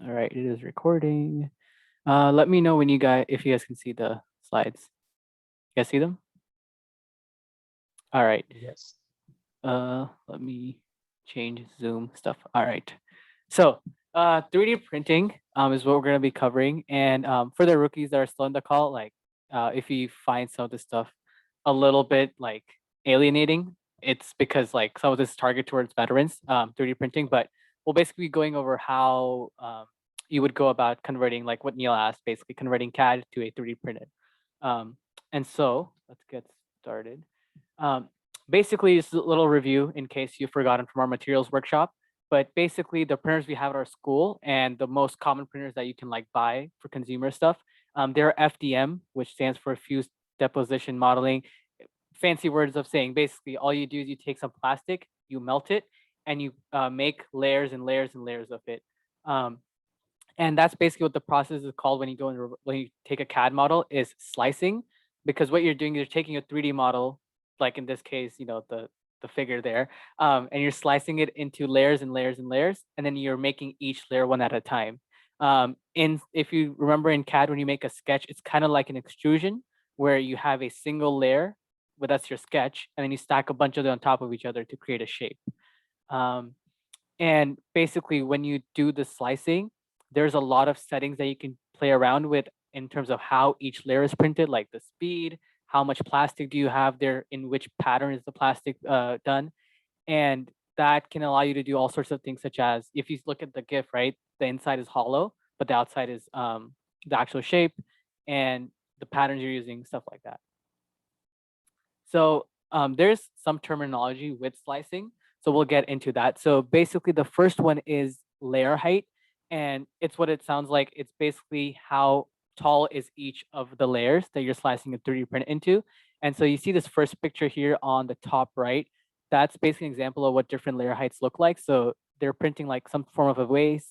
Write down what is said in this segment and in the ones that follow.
All right, it is recording. Let me know when if you guys can see the slides. You guys see them? All right. Yes. Let me change Zoom stuff. All right. So, 3D printing is what we're gonna be covering, and for the rookies that are still in the call, like, if you find some of this stuff a little bit like alienating, it's because like some of this is targeted towards veterans, 3D printing, but we'll basically be going over how you would go about converting, like what Neil asked, basically converting CAD to a 3D printed. And so let's get started. Um, Basically, just a little review in case you've forgotten from our materials workshop. But basically, the printers we have at our school and the most common printers that you can like buy for consumer stuff, they're FDM, which stands for fused deposition modeling. Fancy words of saying basically all you do is you take some plastic, you melt it, and you make layers and layers and layers of it. Um, and that's basically what the process is called when you go in when you take a CAD model is slicing, because what you're doing is you're taking a 3D model, like in this case, the figure there, and you're slicing it into layers and layers and layers, and then you're making each layer one at a time. In If you remember in CAD when you make a sketch, it's kind of like an extrusion where you have a single layer, but that's your sketch, and then you stack a bunch of them on top of each other to create a shape. Um, and basically, when you do the slicing, there's a lot of settings that you can play around with in terms of how each layer is printed, like the speed, how much plastic do you have there, in which pattern is the plastic done. And that can allow you to do all sorts of things, such as if you look at the GIF, right? The inside is hollow, but the outside is the actual shape and the patterns you're using, stuff like that. So there's some terminology with slicing. So we'll get into that. So basically, the first one is layer height. And it's what it sounds like. It's basically how tall is each of the layers that you're slicing a 3D print into. And so you see this first picture here on the top right. That's basically an example of what different layer heights look like. So they're printing like some form of a vase,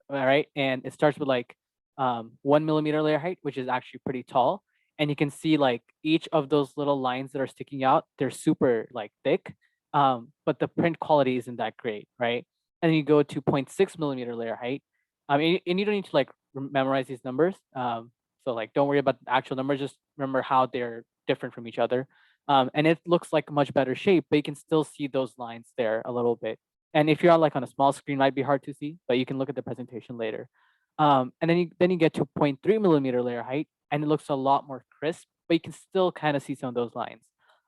all right? And it starts with like 1 millimeter layer height, which is actually pretty tall, and you can see like each of those little lines that are sticking out, they're super like thick, but the print quality isn't that great, right? And then you go to 0.6 millimeter layer height. And you don't need to like memorize these numbers. So like don't worry about the actual numbers, just remember how they're different from each other. And it looks like a much better shape, but you can still see those lines there a little bit. And if you're on like on a small screen, might be hard to see, but you can look at the presentation later. And then you get to 0.3 millimeter layer height, and it looks a lot more crisp, but you can still kind of see some of those lines.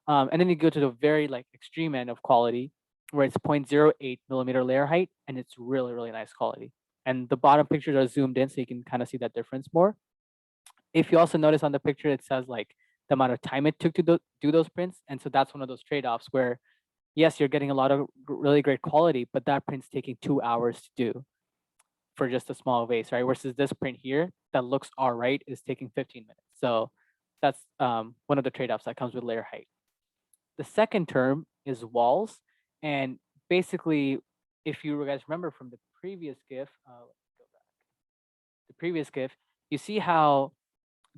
And then you go to the very like extreme end of quality, where it's 0.08 millimeter layer height, and it's really, really nice quality. And the bottom pictures are zoomed in, so you can kind of see that difference more. If you also notice on the picture, it says like the amount of time it took to do those prints. And so that's one of those trade-offs where, yes, you're getting a lot of really great quality, but that print's taking 2 hours to do for just a small vase, right? Versus this print here that looks all right is taking 15 minutes. So that's one of the trade-offs that comes with layer height. The second term is walls. And basically, if you guys remember from the previous GIF, let's go back. The previous GIF, you see how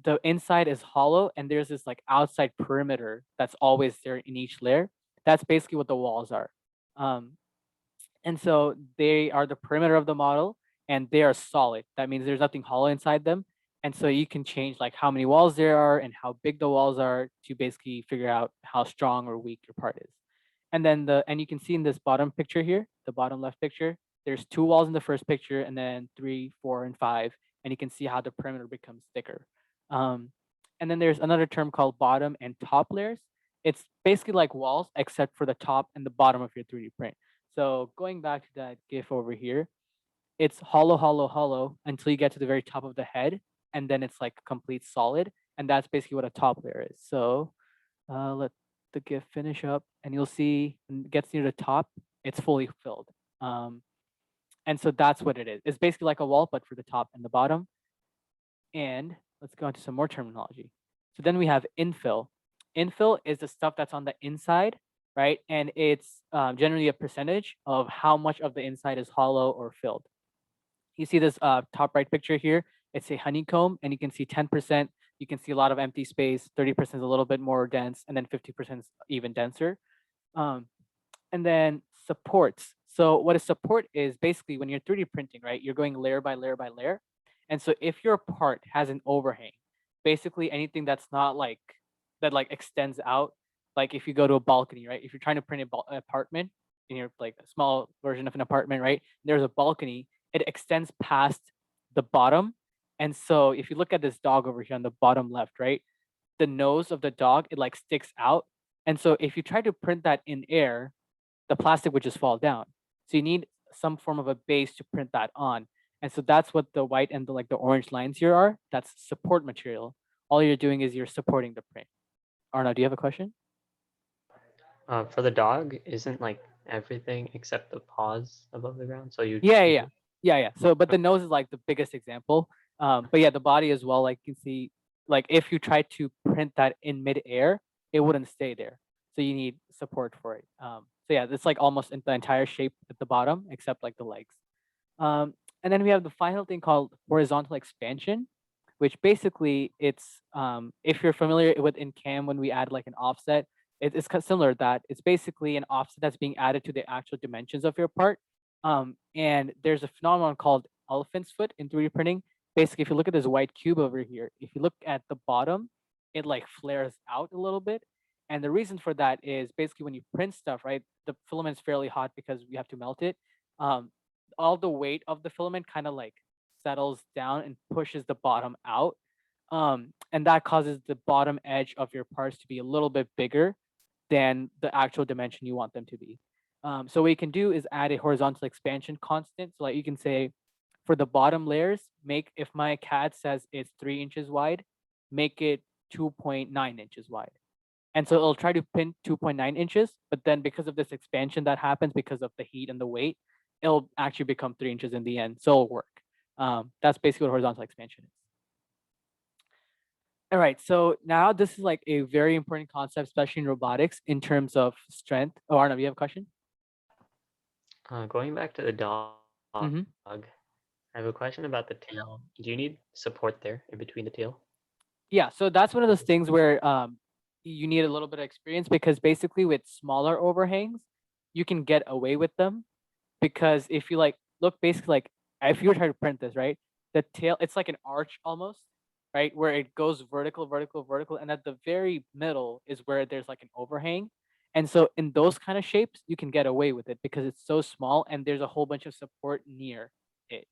the inside is hollow and there's this like outside perimeter that's always there in each layer. That's basically what the walls are. Um, and so they are the perimeter of the model and they are solid. That means there's nothing hollow inside them. And so you can change like how many walls there are and how big the walls are to basically figure out how strong or weak your part is. And then you can see in this bottom picture here, the bottom left picture, there's 2 walls in the first picture and then 3, 4, and 5. And you can see how the perimeter becomes thicker. Um, and then there's another term called bottom and top layers. It's basically like walls, except for the top and the bottom of your 3D print. So going back to that GIF over here, it's hollow, hollow, hollow until you get to the very top of the head, and then it's like complete solid, and that's basically what a top layer is. So let the GIF finish up, and you'll see when it gets near the top, it's fully filled. And so that's what it is. It's basically like a wall, but for the top and the bottom. And let's go into some more terminology. So then we have infill. Infill is the stuff that's on the inside, right? And it's generally a percentage of how much of the inside is hollow or filled. You see this top right picture here, it's a honeycomb, and you can see 10%, you can see a lot of empty space, 30% is a little bit more dense, and then 50% is even denser. Um, and then supports. So what a support is basically when you're 3D printing, right? You're going layer by layer by layer. And so if your part has an overhang, basically anything that's not like that like extends out, like if you go to a balcony, right? If you're trying to print an apartment in your like a small version of an apartment, right? There's a balcony, it extends past the bottom. And so if you look at this dog over here on the bottom left, right? The nose of the dog, it like sticks out. And so if you try to print that in air, the plastic would just fall down. So you need some form of a base to print that on. And so that's what the white and the like the orange lines here are. That's support material. All you're doing is you're supporting the print. Arno, do you have a question? For the dog, isn't like everything except the paws above the ground? So you Yeah, yeah, you yeah, just yeah, yeah. So, but the okay. nose is like the biggest example. But yeah, the body as well. Like you can see, like if you try to print that in midair, it wouldn't stay there. So you need support for it. So yeah, it's like almost in the entire shape at the bottom, except like the legs. Um, and then we have the final thing called horizontal expansion, which basically it's if you're familiar with in CAM when we add like an offset, it's kind of similar to that. It's basically an offset that's being added to the actual dimensions of your part. And there's a phenomenon called elephant's foot in 3D printing. Basically, if you look at this white cube over here, if you look at the bottom, it like flares out a little bit. And the reason for that is basically when you print stuff, right? The filament's fairly hot because we have to melt it. Um, all the weight of the filament kind of like settles down and pushes the bottom out. And that causes the bottom edge of your parts to be a little bit bigger than the actual dimension you want them to be. So what you can do is add a horizontal expansion constant. So like you can say for the bottom layers, make if my CAD says it's 3 inches wide, make it 2.9 inches wide. And so it'll try to pin 2.9 inches, but then because of this expansion that happens because of the heat and the weight, it'll actually become 3 inches in the end. So it'll work. That's basically what horizontal expansion is. All right. So now this is like a very important concept, especially in robotics, in terms of strength. Oh, Arnav, you have a question? Going back to the dog, Mm-hmm. I have a question about the tail. Do you need support there in between the tail? Yeah. So that's one of those things where you need a little bit of experience because basically with smaller overhangs, you can get away with them because if you like look basically like if you were trying to print this, right? The tail, it's like an arch almost, right? Where it goes vertical, vertical, vertical, and at the very middle is where there's like an overhang. And so in those kind of shapes, you can get away with it because it's so small and there's a whole bunch of support near it.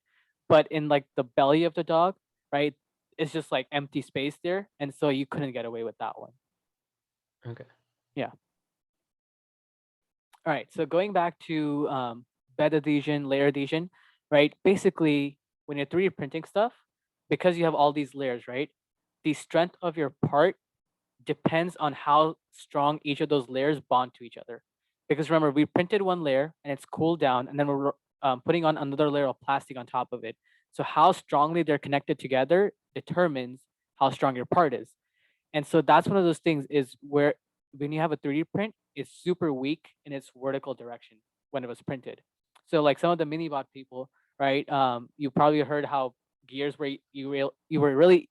But in like the belly of the dog, right? It's just like empty space there. And so you couldn't get away with that one. Okay. Yeah. All right, so going back to bed adhesion, layer adhesion, right? Basically, when you're 3D printing stuff, because you have all these layers, right? The strength of your part depends on how strong each of those layers bond to each other. Because remember, we printed one layer and it's cooled down, and then we're putting on another layer of plastic on top of it. So how strongly they're connected together determines how strong your part is. And so that's one of those things is where when you have a 3D print, it's super weak in its vertical direction when it was printed. So like some of the minibot people, right? You probably heard how gears were you were really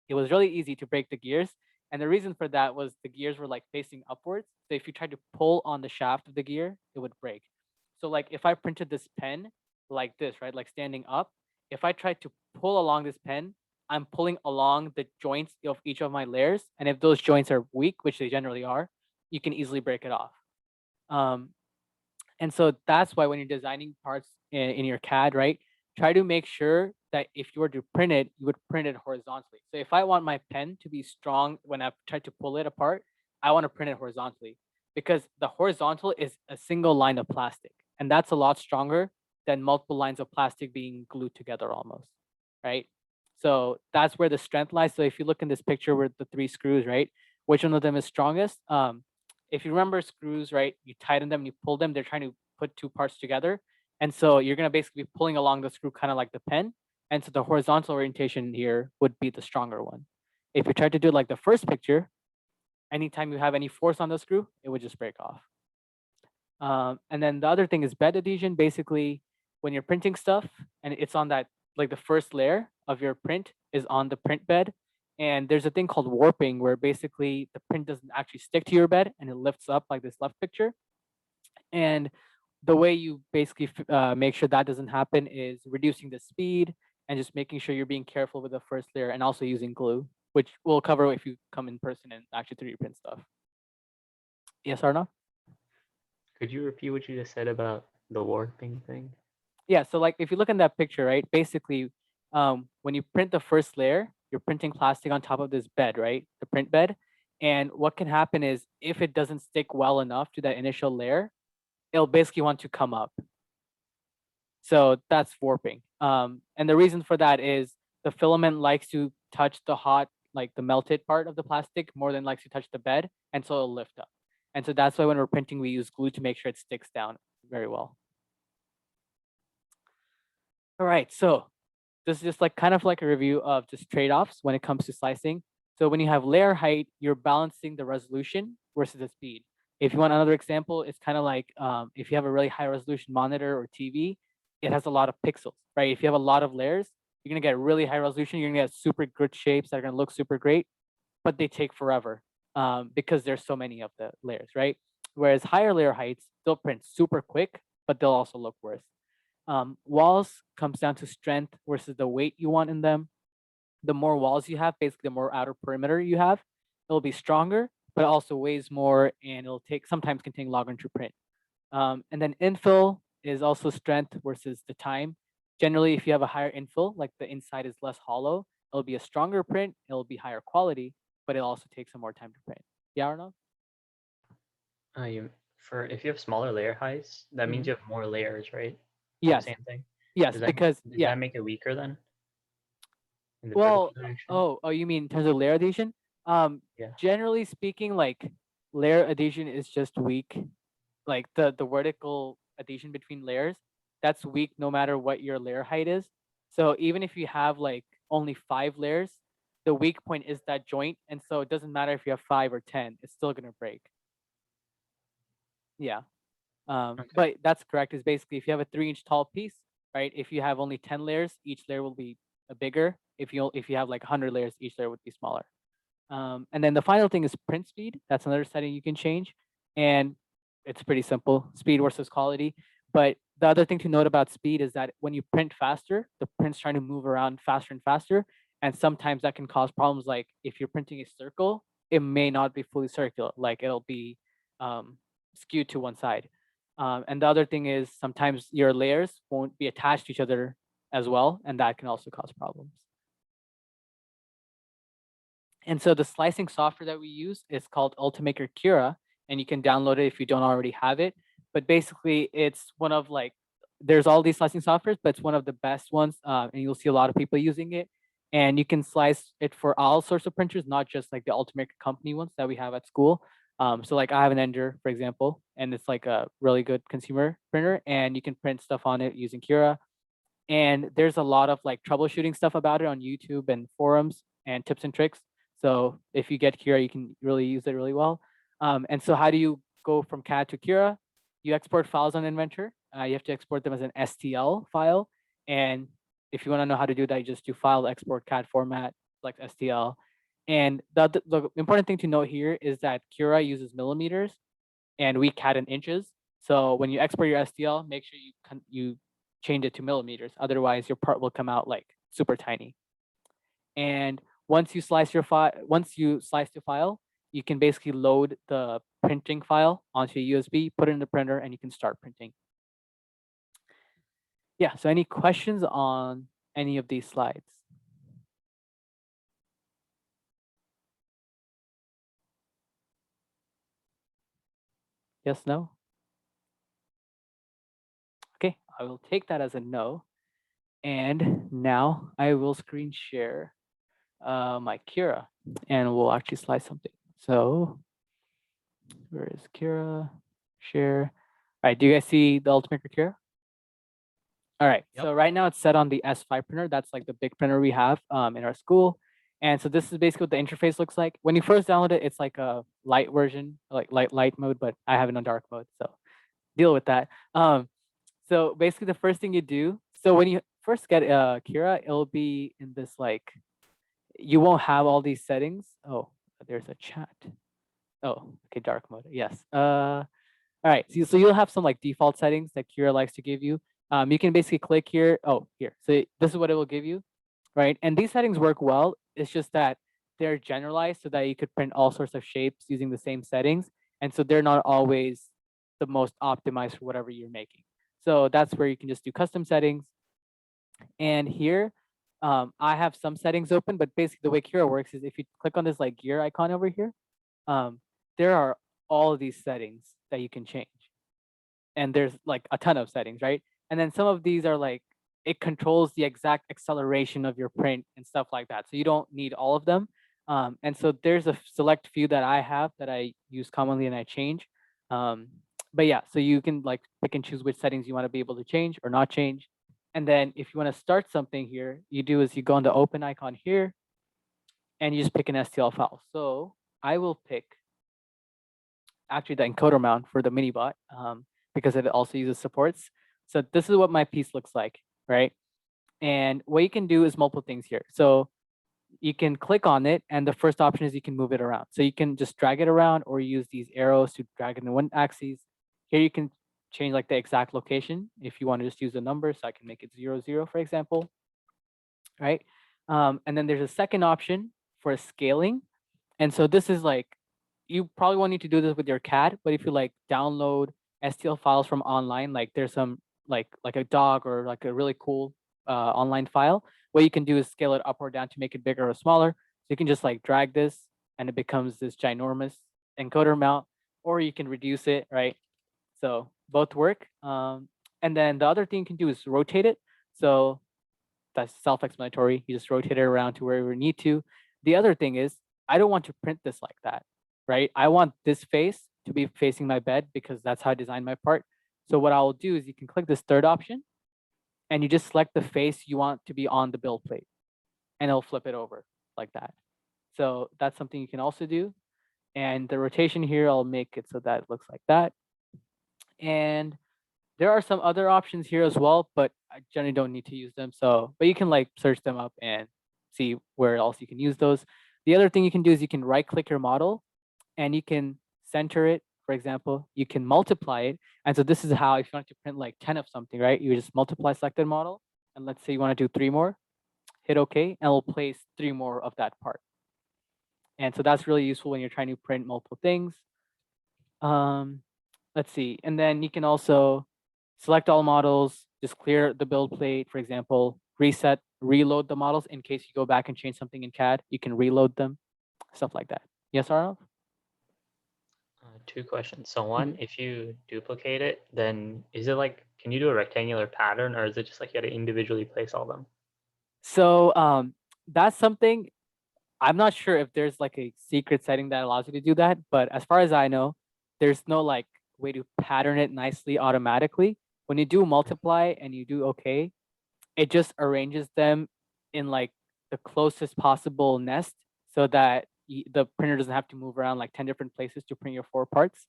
it was really easy to break the gears. And the reason for that was the gears were like facing upwards. So if you tried to pull on the shaft of the gear, it would break. So like if I printed this pen like this, right? Like standing up, if I tried to pull along this pen, I'm pulling along the joints of each of my layers. And if those joints are weak, which they generally are, you can easily break it off. Um, and so that's why when you're designing parts in your CAD, right, try to make sure that if you were to print it, you would print it horizontally. So if I want my pen to be strong when I've tried to pull it apart, I want to print it horizontally because the horizontal is a single line of plastic. And that's a lot stronger than multiple lines of plastic being glued together almost, right? So that's where the strength lies. So if you look in this picture with the 3 screws, right, which one of them is strongest? If you remember screws, right, you tighten them, you pull them, they're trying to put two parts together. And so you're going to basically be pulling along the screw kind of like the pen. And so the horizontal orientation here would be the stronger one. If you try to do like the first picture, anytime you have any force on the screw, it would just break off. And then the other thing is bed adhesion. Basically, when you're printing stuff and it's on that, like the first layer of your print is on the print bed. And there's a thing called warping where basically the print doesn't actually stick to your bed and it lifts up like this left picture. And the way you basically make sure that doesn't happen is reducing the speed and just making sure you're being careful with the first layer and also using glue, which we'll cover if you come in person and actually 3D print stuff. Yes, Arnav? Could you repeat what you just said about the warping thing? Yeah, so like if you look in that picture, right, basically when you print the first layer, you're printing plastic on top of this bed, right, the print bed. And what can happen is if it doesn't stick well enough to that initial layer, it'll basically want to come up. So that's warping. And the reason for that is the filament likes to touch the hot, like the melted part of the plastic more than likes to touch the bed, and so it'll lift up. And so that's why when we're printing, we use glue to make sure it sticks down very well. All right, so this is just like kind of like a review of just trade-offs when it comes to slicing. So when you have layer height, you're balancing the resolution versus the speed. If you want another example, it's kind of like if you have a really high resolution monitor or TV, it has a lot of pixels, right? If you have a lot of layers, you're gonna get really high resolution. You're gonna get super good shapes that are gonna look super great, but they take forever because there's so many of the layers, right? Whereas higher layer heights, they'll print super quick, but they'll also look worse. Walls comes down to strength versus the weight you want in them. The more walls you have, basically the more outer perimeter you have, it'll be stronger, but it also weighs more and it'll take sometimes can take longer to print. And then infill is also strength versus the time. Generally, if you have a higher infill, like the inside is less hollow, it'll be a stronger print, it'll be higher quality, but it'll also take some more time to print. Yeah or no? You for if you have smaller layer heights, that means Mhm. you have more layers, right? The Yes, same thing. yes, because Does yeah. that make it weaker then in the vertical Well, direction? you mean in terms of layer adhesion? Yeah. Generally speaking, like layer adhesion is just weak. Like the vertical adhesion between layers, that's weak no matter what your layer height is. So even if you have like only 5 layers, the weak point is that joint, and so it doesn't matter if you have 5 or 10, it's still gonna break. Yeah. Okay. But that's correct. Is basically if you have a 3-inch tall piece, right? If you have only 10 layers, each layer will be bigger. If you have like 100 layers, each layer would be smaller. And then the final thing is print speed. That's another setting you can change, and it's pretty simple: speed versus quality. But the other thing to note about speed is that when you print faster, the print's trying to move around faster and faster, and sometimes that can cause problems. Like if you're printing a circle, it may not be fully circular. Like it'll be skewed to one side. And the other thing is sometimes your layers won't be attached to each other as well, and that can also cause problems. And so the slicing software that we use is called Ultimaker Cura, and you can download it if you don't already have it. But basically, it's one of like there's all these slicing softwares, but it's one of the best ones, and you'll see a lot of people using it. And you can slice it for all sorts of printers, not just like the Ultimaker company ones that we have at school. So like I have an Ender, for example, and it's like a really good consumer printer, and you can print stuff on it using Cura. And there's a lot of like troubleshooting stuff about it on YouTube and forums and tips and tricks. So if you get Cura, you can really use it really well. And so how do you go from CAD to Cura? You export files on Inventor. You have to export them as an STL file. And if you want to know how to do that, you just do file export CAD format, like STL. And the important thing to note here is that Cura uses millimeters and we CAD in inches. So when you export your STL, make sure you change it to millimeters. Otherwise, your part will come out like super tiny. And once you slice the file, you can basically load the printing file onto a USB, put it in the printer, and you can start printing. Yeah. So any questions on any of these slides? Yes, no? Okay, I will take that as a no. And now I will screen share my Cura, and we'll actually slice something. So where is Cura? Share. All right, do you guys see the Ultimaker Cura? All right, Yep. so right now it's set on the S5 printer. That's like the big printer we have in our school. And so this is basically what the interface looks like. When you first download it, it's like a light version, like light mode, but I have it on dark mode, so deal with that. So basically the first thing you do, so when you first get Cura, it'll be in this like, you won't have all these settings. Oh, there's a chat. Oh, okay, dark mode. Yes. All right, so you'll have some like default settings that Cura likes to give you. You can basically click here. Oh, here. So this is what it will give you, right? And these settings work well. It's just that they're generalized so that you could print all sorts of shapes using the same settings. And so they're not always the most optimized for whatever you're making. So that's where you can just do custom settings. And here, I have some settings open, but basically the way Cura works is if you click on this like gear icon over here, um, there are all of these settings that you can change. And there's like a ton of settings, right? And then some of these are like, it controls the exact acceleration of your print and stuff like that. So you don't need all of them. And so there's a select few that I have that I use commonly and I change. Um, but yeah, so you can like pick and choose which settings you want to be able to change or not change. And then if you want to start something here, you do is you go on the open icon here and you just pick an STL file. So I will pick actually the encoder mount for the mini bot because it also uses supports. So this is what my piece looks like, right? And what you can do is multiple things here. So you can click on it and the first option is you can move it around. So you can just drag it around or use these arrows to drag it in one axis. Here you can change like the exact location if you want to just use a number. So I can make it 0, 0, for example, right? And then there's a second option for scaling. And so this is like, you probably won't need to do this with your CAD, but if you like download STL files from online, like there's some like a dog or like a really cool online file, what you can do is scale it up or down to make it bigger or smaller. So you can just like drag this and it becomes this ginormous encoder mount, or you can reduce it, right? So both work. And then the other thing you can do is rotate it. So that's self-explanatory. You just rotate it around to wherever you need to. The other thing is, I don't want to print this like that, right? I want this face to be facing my bed because that's how I designed my part. So what I will do is you can click this third option and you just select the face you want to be on the build plate and it'll flip it over like that. So that's something you can also do. And the rotation here, I'll make it so that it looks like that. And there are some other options here as well, but I generally don't need to use them. So, but you can like search them up and see where else you can use those. The other thing you can do is you can right click your model and you can center it. For example, you can multiply it. And so this is how, if you want to print like 10 of something, right? You just multiply selected model. And let's say you want to do 3 more, hit OK, and it'll place 3 more of that part. And so that's really useful when you're trying to print multiple things. Let's see. And then you can also select all models, just clear the build plate, for example, reset, reload the models in case you go back and change something in CAD. You can reload them, stuff like that. Yes, Arnav? Two questions. So one, Mhm. if you duplicate it, then is it like, can you do a rectangular pattern, or is it just like you got to individually place all of them? So that's something I'm not sure if there's like a secret setting that allows you to do that, but as far as I know, there's no like way to pattern it nicely automatically. When you do multiply and you do okay, it just arranges them in like the closest possible nest so that the printer doesn't have to move around like 10 different places to print your 4 parts.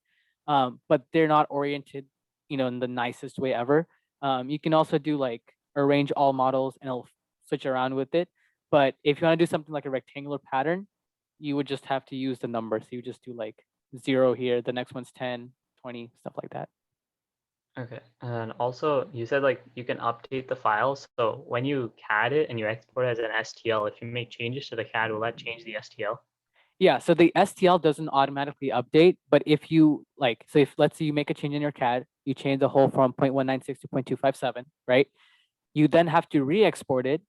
But they're not oriented, in the nicest way ever. You can also do like arrange all models and it'll switch around with it. But if you want to do something like a rectangular pattern, you would just have to use the numbers. So you just do like 0 here, the next one's 10, 20, stuff like that. Okay. And also, you said like you can update the files. So when you CAD it and you export it as an STL, if you make changes to the CAD, will that change the STL? Yeah, so the STL doesn't automatically update, but if you like, so if let's say you make a change in your CAD, you change the whole from 0.196 to 0.257, right? You then have to re-export it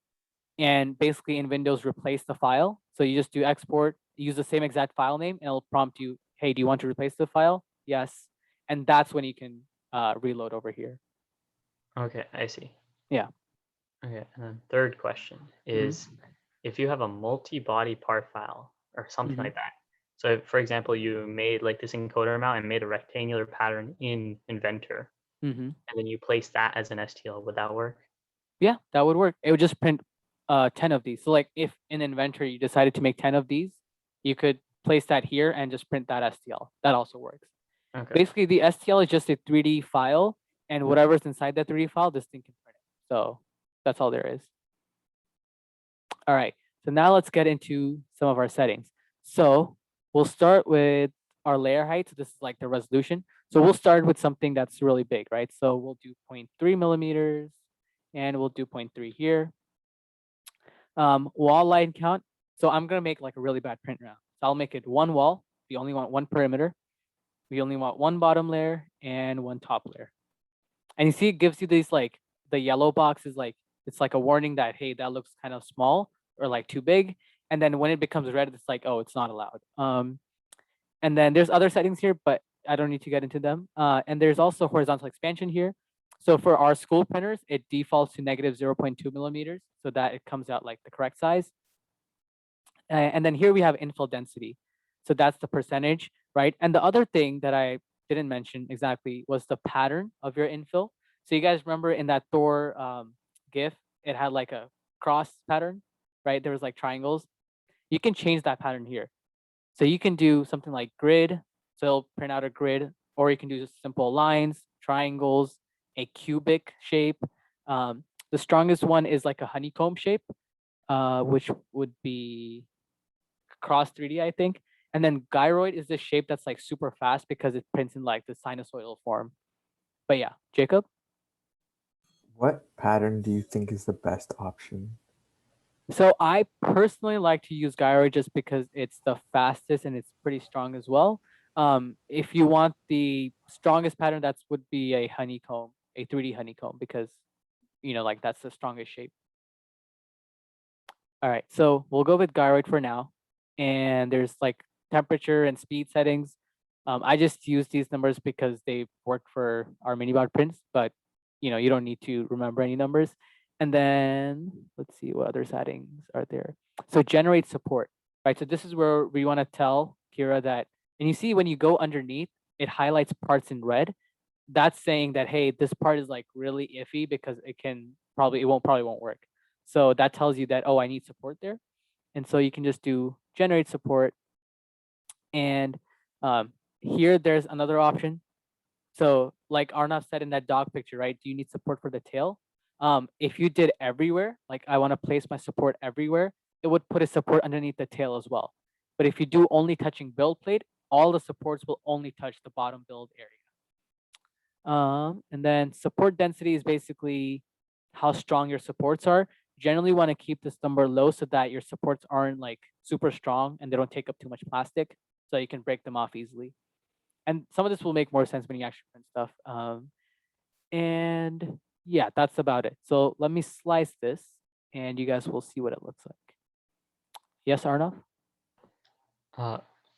and basically in Windows replace the file. So you just do export, use the same exact file name, and it'll prompt you, hey, do you want to replace the file? Yes. And that's when you can reload over here. Okay, I see. Yeah. Okay, and then third question Hmm. is, if you have a multi-body part file or something Hmm. like that. So if, for example, you made like this encoder mount and made a rectangular pattern in Inventor, Hmm. and then you place that as an STL, would that work? Yeah, that would work. It would just print 10 of these. So like if in inventory you decided to make 10 of these, you could place that here and just print that STL. That also works. Okay. Basically, the STL is just a 3D file, and whatever's inside that 3D file, this thing can print it. So that's all there is. All right. So now let's get into some of our settings. So we'll start with our layer height. So this is like the resolution. So we'll start with something that's really big, right? So we'll do 0.3 millimeters and we'll do 0.3 here. Wall line count. So I'm gonna make like a really bad print now. So I'll make it one wall. We only want one perimeter. We only want one bottom layer and one top layer. And you see, it gives you these like the yellow box is like it's like a warning that hey, that looks kind of small or like too big. And then when it becomes red, it's like oh, it's not allowed. And then there's other settings here, but I don't need to get into them. And there's also horizontal expansion here. So for our school printers, it defaults to negative 0.2 millimeters so that it comes out like the correct size. And then here we have infill density. So that's the percentage, right? And the other thing that I didn't mention exactly was the pattern of your infill. So you guys remember in that Thor GIF, it had like a cross pattern, right? There was like triangles. You can change that pattern here. So you can do something like grid. So it'll print out a grid, or you can do just simple lines, triangles, a cubic shape. The strongest one is like a honeycomb shape, which would be cross 3D, I think. And then gyroid is this shape that's like super fast because it prints in like the sinusoidal form. But yeah, Jacob. What pattern do you think is the best option? So I personally like to use gyroid just because it's the fastest and it's pretty strong as well. If you want the strongest pattern, that would be a honeycomb, a 3D honeycomb, because like that's the strongest shape. All right, so we'll go with gyroid for now. And there's like temperature and speed settings. I just use these numbers because they work for our minibot prints, but you don't need to remember any numbers. And then let's see what other settings are there. So generate support, right? So this is where we want to tell Cura that, and you see when you go underneath, it highlights parts in red. That's saying that, hey, this part is like really iffy because it probably won't work. So that tells you that, oh, I need support there. And so you can just do generate support. And here there's another option. So like Arnav said in that dog picture, right? Do you need support for the tail? If you did everywhere, like I want to place my support everywhere, it would put a support underneath the tail as well. But if you do only touching build plate, all the supports will only touch the bottom build area. And then support density is basically how strong your supports are. Generally want to keep this number low so that your supports aren't like super strong and they don't take up too much plastic, so you can break them off easily. And some of this will make more sense when you actually print stuff. And yeah, that's about it. So let me slice this and you guys will see what it looks like. Yes, Arnav?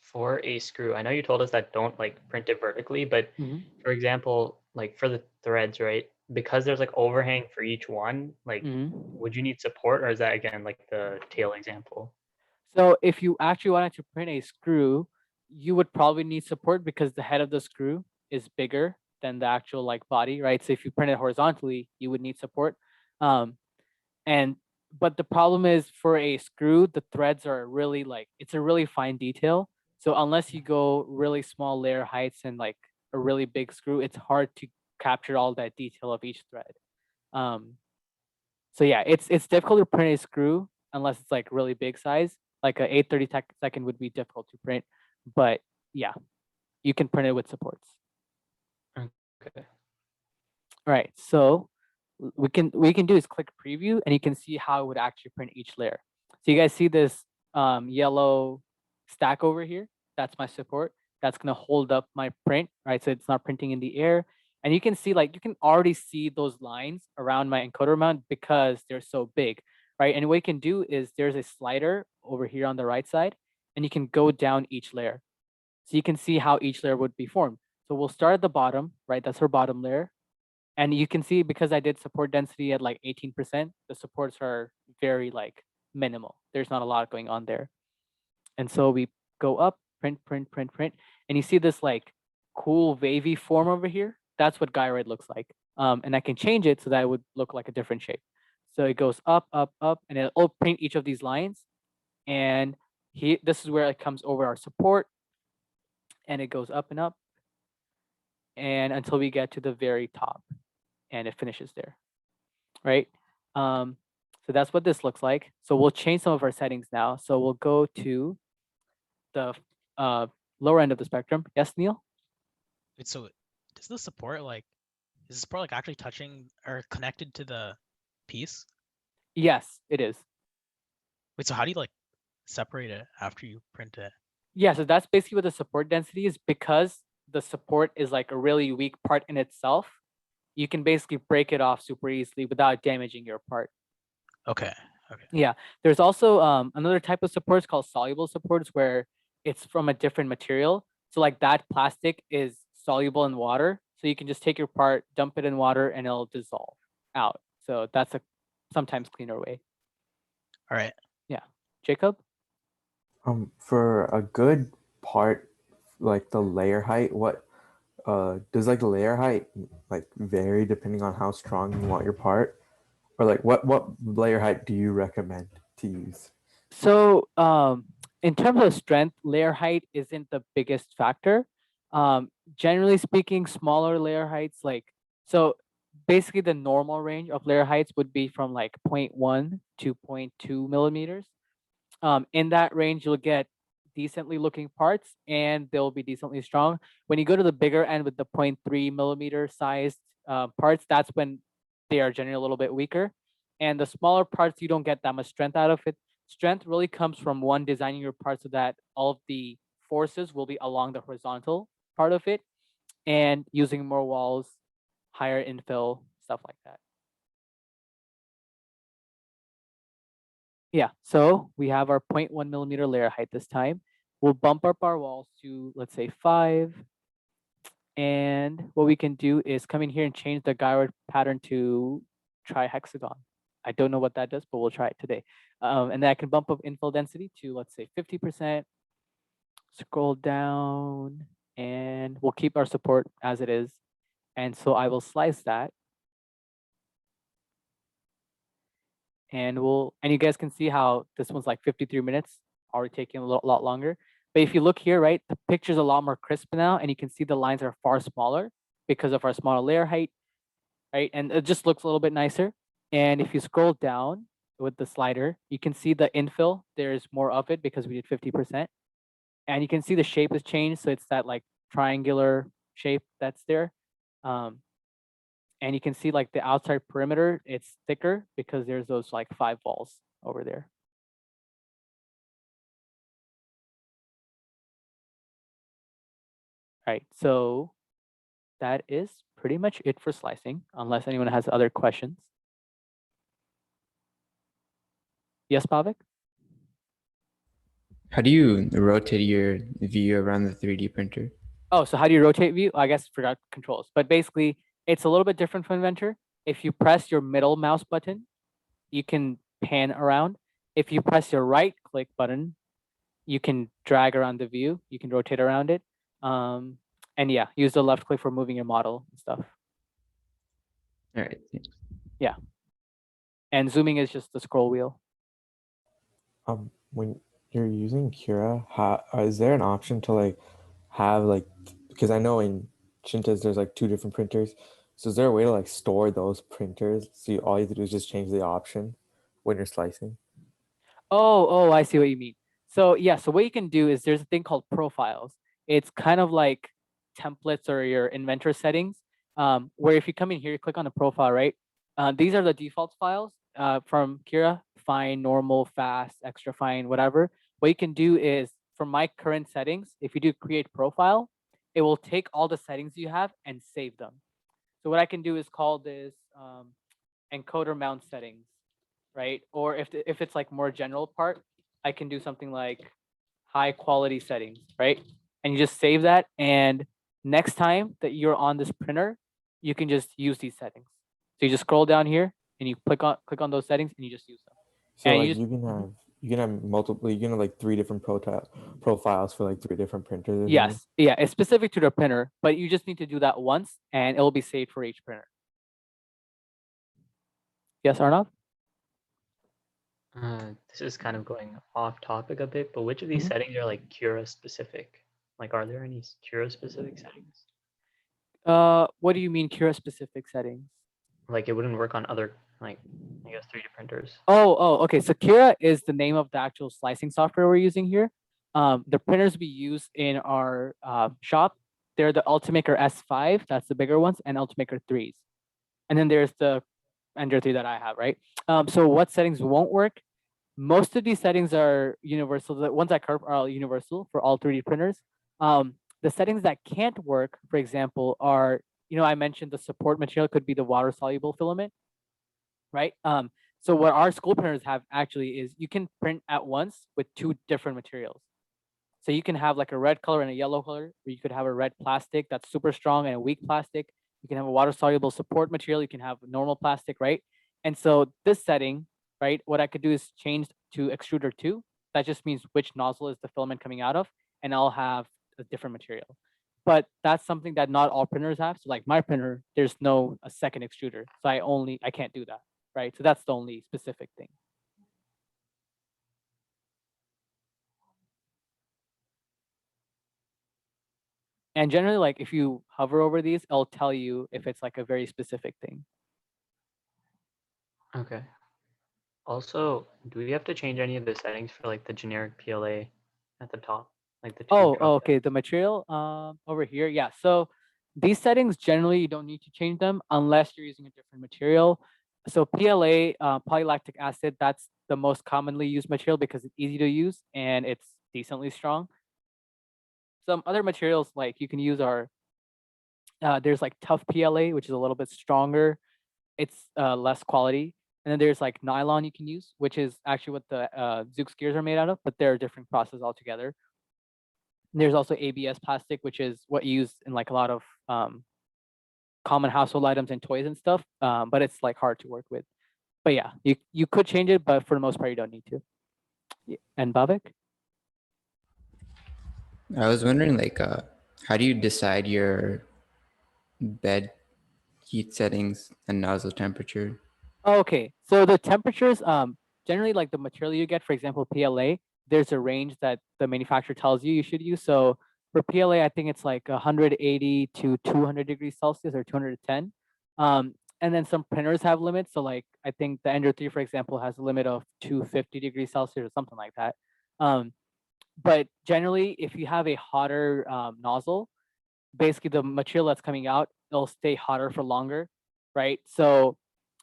For a screw, I know you told us that don't like print it vertically, but for example, like for the threads, right? Because there's like overhang for each one, like would you need support, or is that again like the tail example? So if you actually wanted to print a screw, you would probably need support because the head of the screw is bigger than the actual like body, right? So if you print it horizontally, you would need support. But the problem is for a screw, the threads are really like, it's a really fine detail. So unless you go really small layer heights and like a really big screw, it's hard to capture all that detail of each thread. So yeah, it's difficult to print a screw unless it's like really big size. Like a 832nd would be difficult to print, but yeah, you can print it with supports. Okay. All right, so what we can do is click preview and you can see how it would actually print each layer. So you guys see this yellow stack over here? That's my support. That's gonna hold up my print, right? So it's not printing in the air. And you can see like, you can already see those lines around my encoder mount because they're so big, right? And what you can do is there's a slider over here on the right side and you can go down each layer. So you can see how each layer would be formed. So we'll start at the bottom, right? That's our bottom layer. And you can see because I did support density at like 18%, the supports are very like minimal. There's not a lot going on there. And so we go up, print, print, print, print. And you see this like cool wavy form over here. That's what gyroid looks like. And I can change it so that it would look like a different shape. So it goes up, up, up, and it'll print each of these lines. And this is where it comes over our support. And it goes up and up. And until we get to the very top. And it finishes there, right? So that's what this looks like. So we'll change some of our settings now. So we'll go to the lower end of the spectrum. Yes, Neil? So does the support like is the support like actually touching or connected to the piece? Yes, it is. Wait, so how do you like separate it after you print it? Yeah, so that's basically what the support density is. Because the support is like a really weak part in itself, you can basically break it off super easily without damaging your part. Okay. Yeah, there's also another type of supports called soluble supports where it's from a different material. So like that plastic is soluble in water, so you can just take your part, dump it in water, and it'll dissolve out. So that's a sometimes cleaner way. All right. Yeah, Jacob. For a good part, like the layer height, what does like the layer height like vary depending on how strong you want your part, or like what layer height do you recommend to use? So in terms of strength, layer height isn't the biggest factor. Generally speaking, smaller layer heights so basically the normal range of layer heights would be from like 0.1 to 0.2 millimeters. In that range, you'll get decently looking parts and they'll be decently strong. When you go to the bigger end with the 0.3 millimeter sized parts, that's when they are generally a little bit weaker. And the smaller parts, you don't get that much strength out of it. Strength really comes from one, designing your part so that all of the forces will be along the horizontal part of it, and using more walls, higher infill, stuff like that. Yeah, so we have our 0.1 millimeter layer height this time. We'll bump up our walls to, let's say, 5. And what we can do is come in here and change the gyroid pattern to trihexagon. I don't know what that does, but we'll try it today. And then I can bump up infill density to, let's say, 50%. Scroll down, and we'll keep our support as it is. And so I will slice that. And you guys can see how this one's like 53 minutes, already taking a lot longer. But if you look here, right, the picture's a lot more crisp now, and you can see the lines are far smaller because of our smaller layer height, right? And it just looks a little bit nicer. And if you scroll down with the slider, you can see the infill. There's more of it because we did 50%. And you can see the shape has changed. So it's that like triangular shape that's there. And you can see like the outside perimeter, it's thicker because there's those like 5 walls over there. All right, so that is pretty much it for slicing, unless anyone has other questions. Yes, Pavik? How do you rotate your view around the 3D printer? Oh, so how do you rotate view? I guess I forgot controls, but basically it's a little bit different from Inventor. If you press your middle mouse button, you can pan around. If you press your right click button, you can drag around the view. You can rotate around it. And yeah, use the left click for moving your model and stuff. All right. Thanks. Yeah. And zooming is just the scroll wheel. When you're using Cura, is there an option to like have like, because I know in Shintas there's like 2 different printers, so is there a way to like store those printers so all you have to do is just change the option when you're slicing? Oh, I see what you mean. So yeah, so what you can do is there's a thing called profiles. It's kind of like templates or your inventor settings, where if you come in here, you click on the profile, right? These are the default files from Cura: fine, normal, fast, extra fine, whatever. What you can do is, from my current settings, if you do create profile, it will take all the settings you have and save them. So what I can do is call this encoder mount settings, right? Or if it's like more general part, I can do something like high quality settings, right? And you just save that, and next time that you're on this printer, you can just use these settings. So you just scroll down here and you click on those settings and you just use them. So And like you just, you can have multiple, you can have like 3 different profiles for like 3 different printers or something? yes, yeah, it's specific to the printer, but you just need to do that once and it will be saved for each printer. Yes, Arnav? This is kind of going off topic a bit, but which of these settings are like Cura specific? Like, are there any Cura specific settings? What do you mean Cura specific settings? Like, it wouldn't work on other, like, I guess 3D printers. Okay. So Cura is the name of the actual slicing software we're using here. The printers we use in our shop, They're the Ultimaker S5, that's the bigger ones, and Ultimaker 3s. And then there's the Ender 3 that I have, right? So what settings won't work? Most of these settings are universal. The ones I cover are all universal for all 3D printers. The settings that can't work, for example, are, I mentioned the support material could be the water-soluble filament, right? So what our school printers have actually is you can print at once with 2 different materials. So you can have like a red color and a yellow color, or you could have a red plastic that's super strong and a weak plastic. You can have a water-soluble support material. You can have normal plastic, right? And so this setting, right, what I could do is change to extruder 2. That just means which nozzle is the filament coming out of, and I'll have a different material. But that's something that not all printers have. So like my printer, there's no a second extruder. So I can't do that, right? So that's the only specific thing. And generally, like if you hover over these, it'll tell you if it's like a very specific thing. Okay. Also, do we have to change any of the settings for like the generic PLA at the top, like the 2 drop Okay. The material over here. Yeah. So these settings generally you don't need to change them unless you're using a different material. So PLA, polylactic acid, that's the most commonly used material because it's easy to use and it's decently strong. Some other materials like you can use are there's like tough PLA, which is a little bit stronger. It's less quality. And then there's like nylon you can use, which is actually what the Zoox gears are made out of, but they're a different process altogether. And there's also ABS plastic, which is what you use in like a lot of common household items and toys and stuff, but it's like hard to work with. But yeah, you could change it, but for the most part, you don't need to. Yeah. And Bavik? I was wondering, like, how do you decide your bed heat settings and nozzle temperature? Okay, so the temperatures, generally like the material you get, for example, PLA, there's a range that the manufacturer tells you should use. So for PLA, I think it's like 180 to 200 degrees Celsius or 210. And then some printers have limits. So like I think the Ender 3, for example, has a limit of 250 degrees Celsius or something like that. But generally, if you have a hotter nozzle, basically the material that's coming out, it'll stay hotter for longer, right? So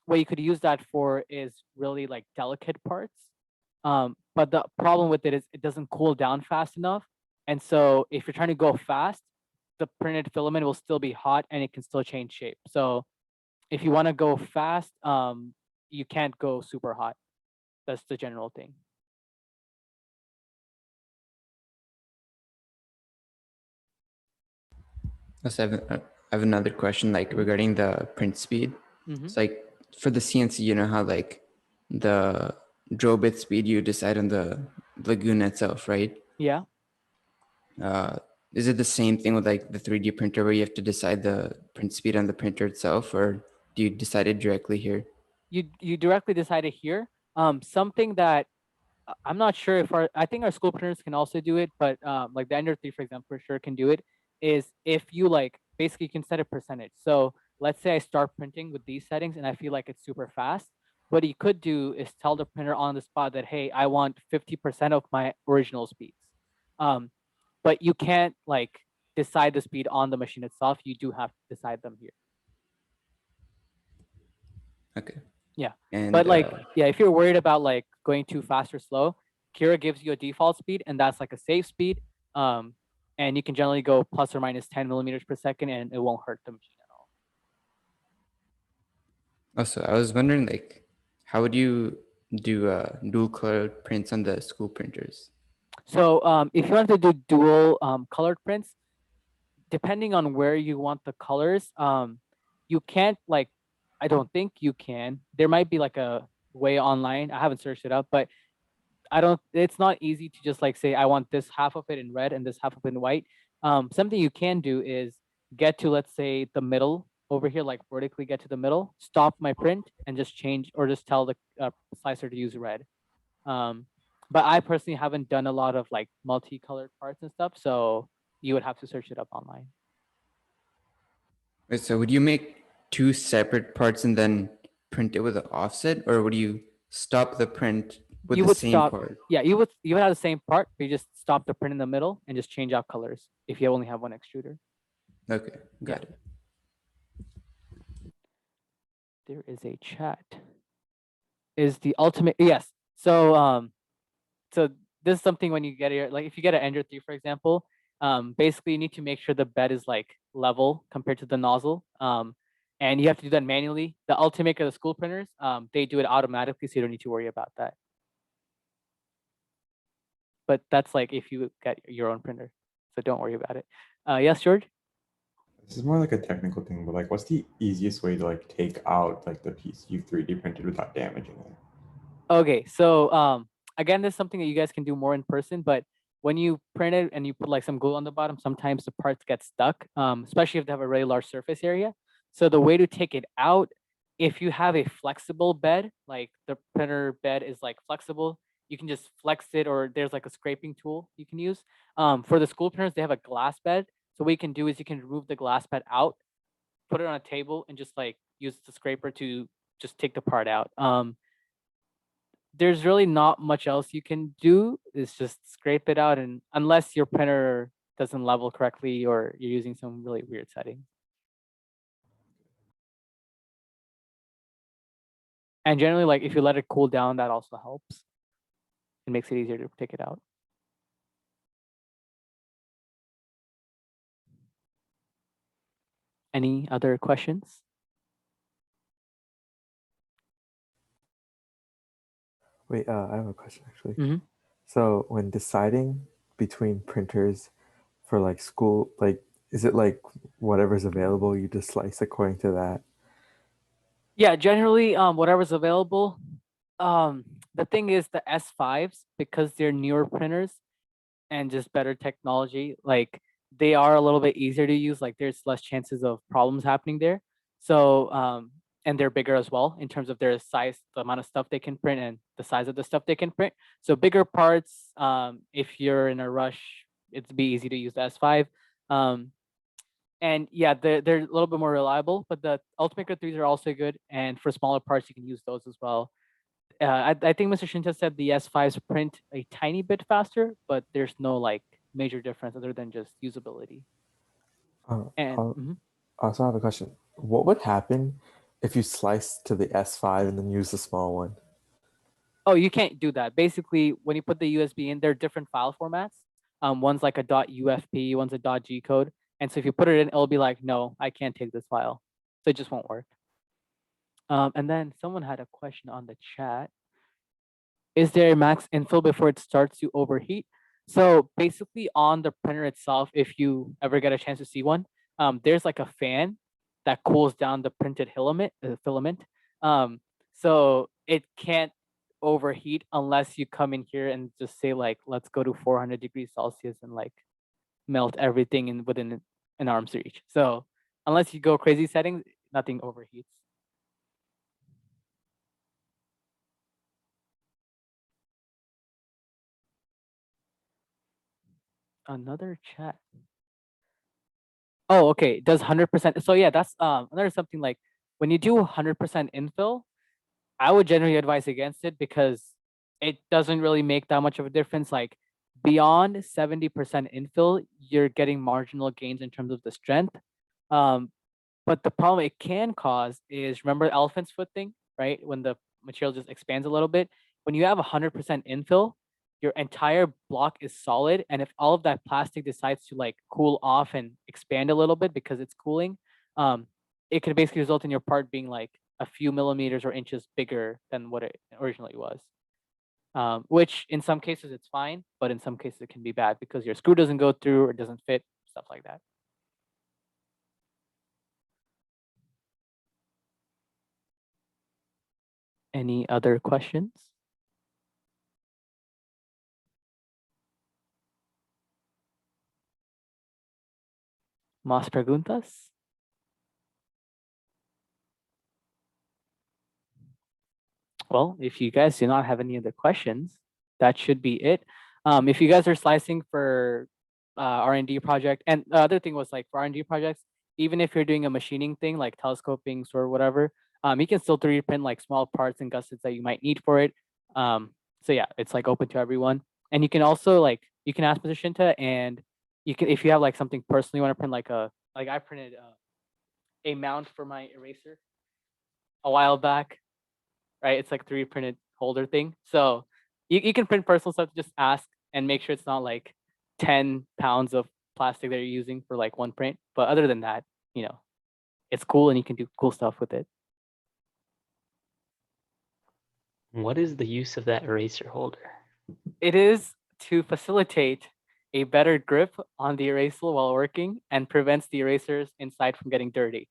what you could use that for is really like delicate parts. But the problem with it is it doesn't cool down fast enough. And so if you're trying to go fast, the printed filament will still be hot and it can still change shape. So if you want to go fast, you can't go super hot. That's the general thing. Also, I have another question, like regarding the print speed. It's like for the CNC, you know how like the draw bit speed you decide on the Laguna itself, right? Yeah. Is it the same thing with like the 3D printer where you have to decide the print speed on the printer itself, or do you decide it directly here? You directly decide it here. Something that I'm not sure if I think our school printers can also do it, but like the Ender 3, for example, for sure can do it, is if you like, basically you can set a percentage. So let's say I start printing with these settings and I feel like it's super fast. What you could do is tell the printer on the spot that, hey, I want 50% of my original speeds. But you can't like decide the speed on the machine itself. You do have to decide them here. Okay. Yeah. And But like, yeah, if you're worried about like going too fast or slow, Cura gives you a default speed and that's like a safe speed. And you can generally go plus or minus 10 millimeters per second and it won't hurt the machine at all. also, I was wondering, like, how would you do dual color prints on the school printers? So if you want to do dual colored prints, depending on where you want the colors, you can't like, I don't think you can. There might be like a way online. I haven't searched it up, but it's not easy to just like say, I want this half of it in red and this half of it in white. Something you can do is get to, let's say, the middle over here, like vertically get to the middle, stop my print and just change or just tell the slicer to use red. But I personally haven't done a lot of like multicolored parts and stuff. So you would have to search it up online. Wait, so would you make 2 separate parts and then print it with an offset, or would you stop the print with the same part? Yeah, you would have the same part, but you just stop the print in the middle and just change out colors if you only have one extruder. Okay, got Yeah. it. There is a chat. Is the ultimate yes. So this is something when you get your like if you get an Ender 3, for example, basically you need to make sure the bed is like level compared to the nozzle. And you have to do that manually. The Ultimaker, the school printers, they do it automatically, so you don't need to worry about that. But that's like if you get your own printer, so don't worry about it. Yes, George? This is more like a technical thing, but like, what's the easiest way to like take out like the piece you've 3D printed without damaging it? Okay, so again, this is something that you guys can do more in person, but when you print it and you put like some glue on the bottom, sometimes the parts get stuck, especially if they have a really large surface area. So the way to take it out, if you have a flexible bed, like the printer bed is like flexible, you can just flex it, or there's like a scraping tool you can use. For the school printers, they have a glass bed. So what you can do is you can remove the glass bed out, put it on a table, and just like use the scraper to just take the part out. There's really not much else you can do. It's just scrape it out, and unless your printer doesn't level correctly or you're using some really weird settings. And generally, like if you let it cool down, that also helps. It makes it easier to take it out. Any other questions? Wait, I have a question actually. Mm-hmm. So when deciding between printers for like school, like is it like whatever's available, you just slice according to that? Yeah, generally, whatever's available. The thing is the S5s, because they're newer printers and just better technology, like they are a little bit easier to use. Like there's less chances of problems happening there. So and they're bigger as well in terms of their size, the amount of stuff they can print, and the size of the stuff they can print. So bigger parts, if you're in a rush, it'd be easy to use the S5. And yeah, they're a little bit more reliable, but the Ultimaker 3s are also good. And for smaller parts, you can use those as well. I think Mr. Shinta said the S5s print a tiny bit faster, but there's no like major difference other than just usability. And I also have a question. What would happen if you slice to the S5 and then use the small one? oh, you can't do that. Basically, when you put the USB in, there are different file formats. One's like a .ufp, one's a .g code. And so if you put it in, it'll be like, no, I can't take this file. So it just won't work. And then someone had a question on the chat. Is there a max infill before it starts to overheat? So basically on the printer itself, if you ever get a chance to see one, there's like a fan that cools down the printed filament. So it can't overheat unless you come in here and just say like, let's go to 400 degrees Celsius and like melt everything in within an arm's reach. So unless you go crazy settings, nothing overheats. Another chat. Oh, okay. Does 100%. So yeah, that's another something like when you do 100% infill, I would generally advise against it because it doesn't really make that much of a difference. Like beyond 70% infill, you're getting marginal gains in terms of the strength. But the problem it can cause is, remember the elephant's foot thing, right? When the material just expands a little bit. When you have 100% infill, your entire block is solid. And if all of that plastic decides to like cool off and expand a little bit because it's cooling, it could basically result in your part being like a few millimeters or inches bigger than what it originally was. Which in some cases it's fine, but in some cases it can be bad because your screw doesn't go through or doesn't fit, stuff like that. Any other questions? Más preguntas? Well, if you guys do not have any other questions, that should be it. If you guys are slicing for R&D project, and the other thing was like for R&D projects, even if you're doing a machining thing like telescoping or whatever, you can still 3D print like small parts and gussets that you might need for it. So yeah, it's like open to everyone. And you can also like, you can ask Mr. Shinta, and you can, if you have like something personally you want to print, like a like I printed a mount for my eraser a while back, right? It's like 3D printed holder thing. So you can print personal stuff. Just ask and make sure it's not like 10 pounds of plastic that you're using for like one print. But other than that, it's cool and you can do cool stuff with it. What is the use of that eraser holder? It is to facilitate a better grip on the eraser while working and prevents the erasers inside from getting dirty.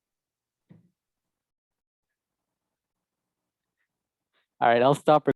All right, I'll stop